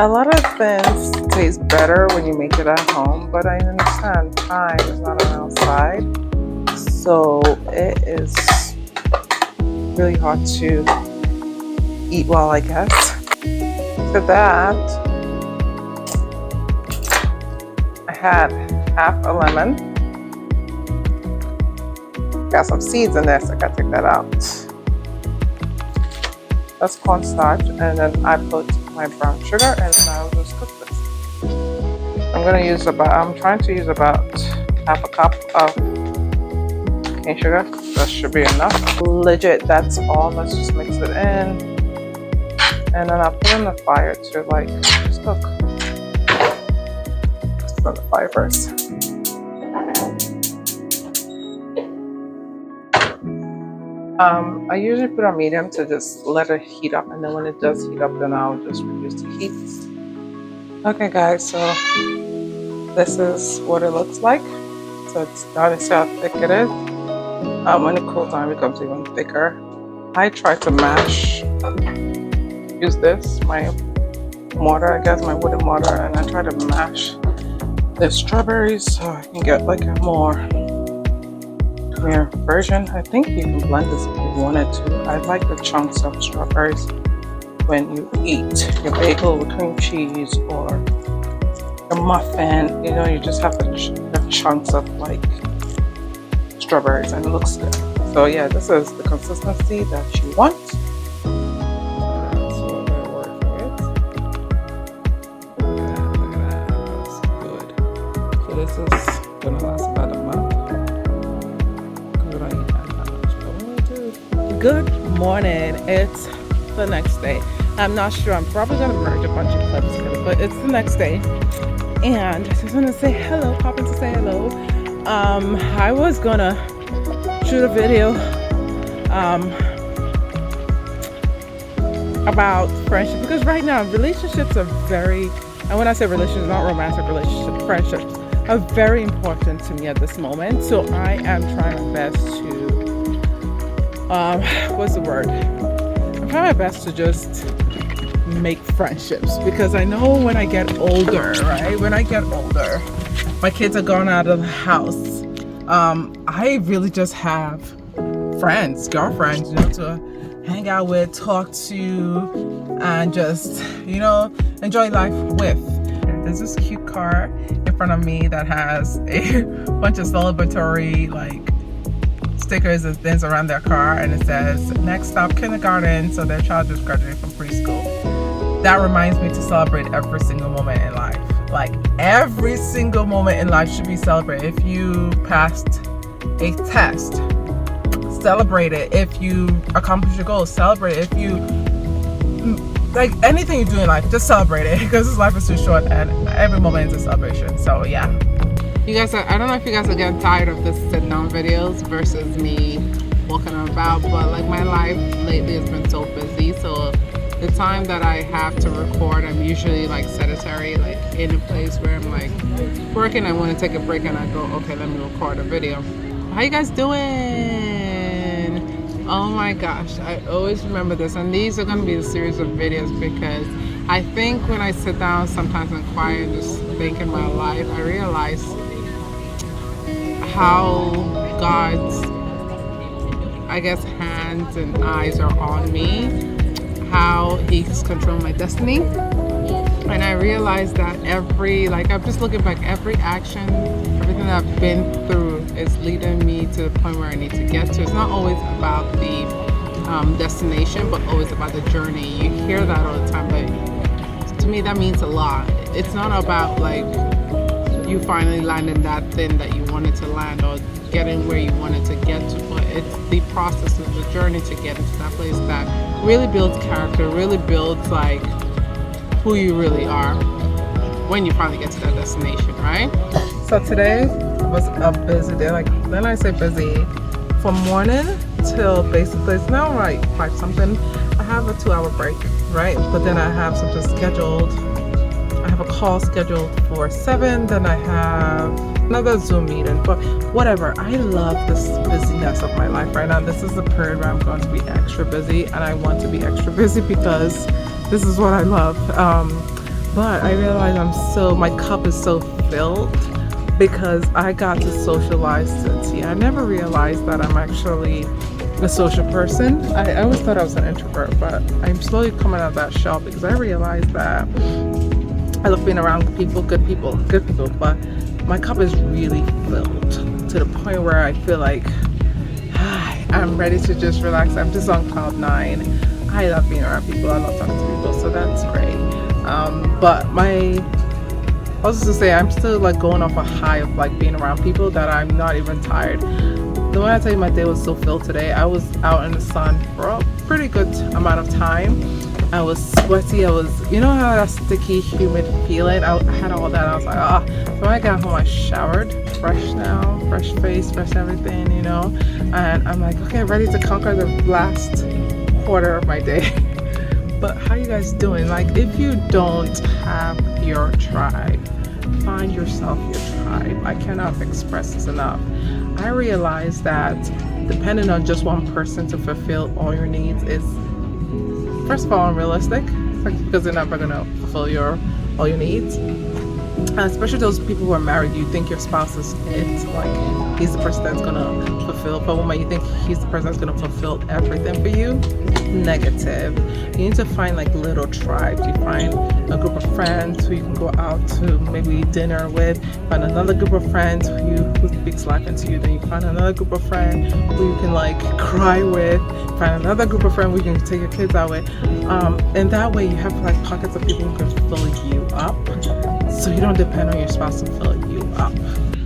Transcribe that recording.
A lot of things taste better when you make it at home, but I understand time is not on our side. So it is really hard to eat well, I guess. To that, I had half a lemon. Got some seeds in there, so I gotta take that out. That's cornstarch, and then I put my brown sugar, and then I'll just cook this. I'm trying to use about half a cup of cane sugar. That should be enough. Legit, that's all. Let's just mix it in. And then I'll put it on the fire to just cook. Let's put it on the fire first. I usually put on medium to just let it heat up, and then when it does heat up, then I'll just reduce the heat. Okay guys, so this is what it looks like. So it's done. You see how thick it is? When it cools down, it becomes even thicker. I try to use this, my mortar, I guess, my wooden mortar, and I try to mash the strawberries so I can get like a more clear version. I think you can blend this if you wanted to. I like the chunks of strawberries when you eat your bagel with cream cheese or a muffin. You know, you just have the chunks of like strawberries, and it looks good. So yeah, this is the consistency that you want. That's what we're working with. Look at that. That's good. So this is gonna last about a month. Good morning. It's the next day. I'm not sure. I'm probably gonna merge a bunch of clips together, but it's the next day. And I just wanna say hello, pop in to say hello. I was gonna shoot a video about friendship, because right now relationships are very, and when I say relationships, not romantic relationships, friendships are very important to me at this moment. So I am trying my best to what's the word? I'm trying my best to just make friendships, because I know when I get older, right? When I get older, my kids are gone out of the house. I really just have friends, girlfriends, to hang out with, talk to, and just, enjoy life with. There's this cute car in front of me that has a bunch of celebratory stickers and things around their car, and it says next stop kindergarten, so their child just graduated from preschool. That reminds me to celebrate every single moment in life. Like every single moment in life should be celebrated. If you passed a test, celebrate it. If you accomplish your goals, celebrate it. If you anything you do in life, just celebrate it, because this life is too short and every moment is a celebration. So yeah. You guys I don't know if you guys are getting tired of this sit down videos versus me walking about, but my life lately has been so busy, so the time that I have to record, I'm usually sedentary, in a place where I'm working. I want to take a break and I go, okay, let me record a video. How you guys doing? Oh my gosh, I always remember this, and these are going to be a series of videos, because I think when I sit down sometimes and quiet and just think in my life, I realize how God's, hands and eyes are on me, how He's controlling my destiny. And I realized that I'm just looking back, every action, everything that I've been through is leading me to the point where I need to get to. It's not always about the destination, but always about the journey. You hear that all the time, but to me that means a lot. It's not about you finally landing that thing that you wanted to land, or getting where you wanted to get to, but it's the process of the journey to get into that place that really builds character, really builds who you really are when you finally get to that destination, right? So today was a busy day. When I say busy, from morning till basically it's now 5 something, I have a 2-hour break, right? But then I have something scheduled. I have a call scheduled for 7, then I have another Zoom meeting, but whatever. I love this busyness of my life right now. This is the period where I'm going to be extra busy, and I want to be extra busy because this is what I love. But I realize my cup is so filled because I got to socialize to tea. I never realized that I'm actually a social person. I always thought I was an introvert, but I'm slowly coming out of that shell because I realized that I love being around good people, but my cup is really filled to the point where I feel like I'm ready to just relax. I'm just on cloud nine. I love being around people. I love talking to people, so that's great. But I was just to say, I'm still like going off a high of like being around people that I'm not even tired. The way I tell you my day was so filled today, I was out in the sun for a pretty good amount of time. I was sweaty. You know how that sticky, humid feeling? I had all that. I was like, ah. So when I got home, I showered, fresh now, fresh face, fresh everything, you know. And I'm like, okay, ready to conquer the last quarter of my day. But how you guys doing? Like, if you don't have your tribe, find yourself your tribe. I cannot express this enough. I realize that depending on just one person to fulfill all your needs is, first of all, unrealistic, because they're never gonna fulfill all your needs. Especially those people who are married, you think your spouse is it, like he's the person that's gonna fulfill. But when you think he's the person that's gonna fulfill everything for you, negative. You need to find like little tribes. You find a group of friends who you can go out to maybe dinner with. Find another group of friends who speaks life into you. Then you find another group of friends who you can like cry with. Find another group of friends who you can take your kids out with. And that way you have like pockets of people who can fill you up. So you don't depend on your spouse to fill you up.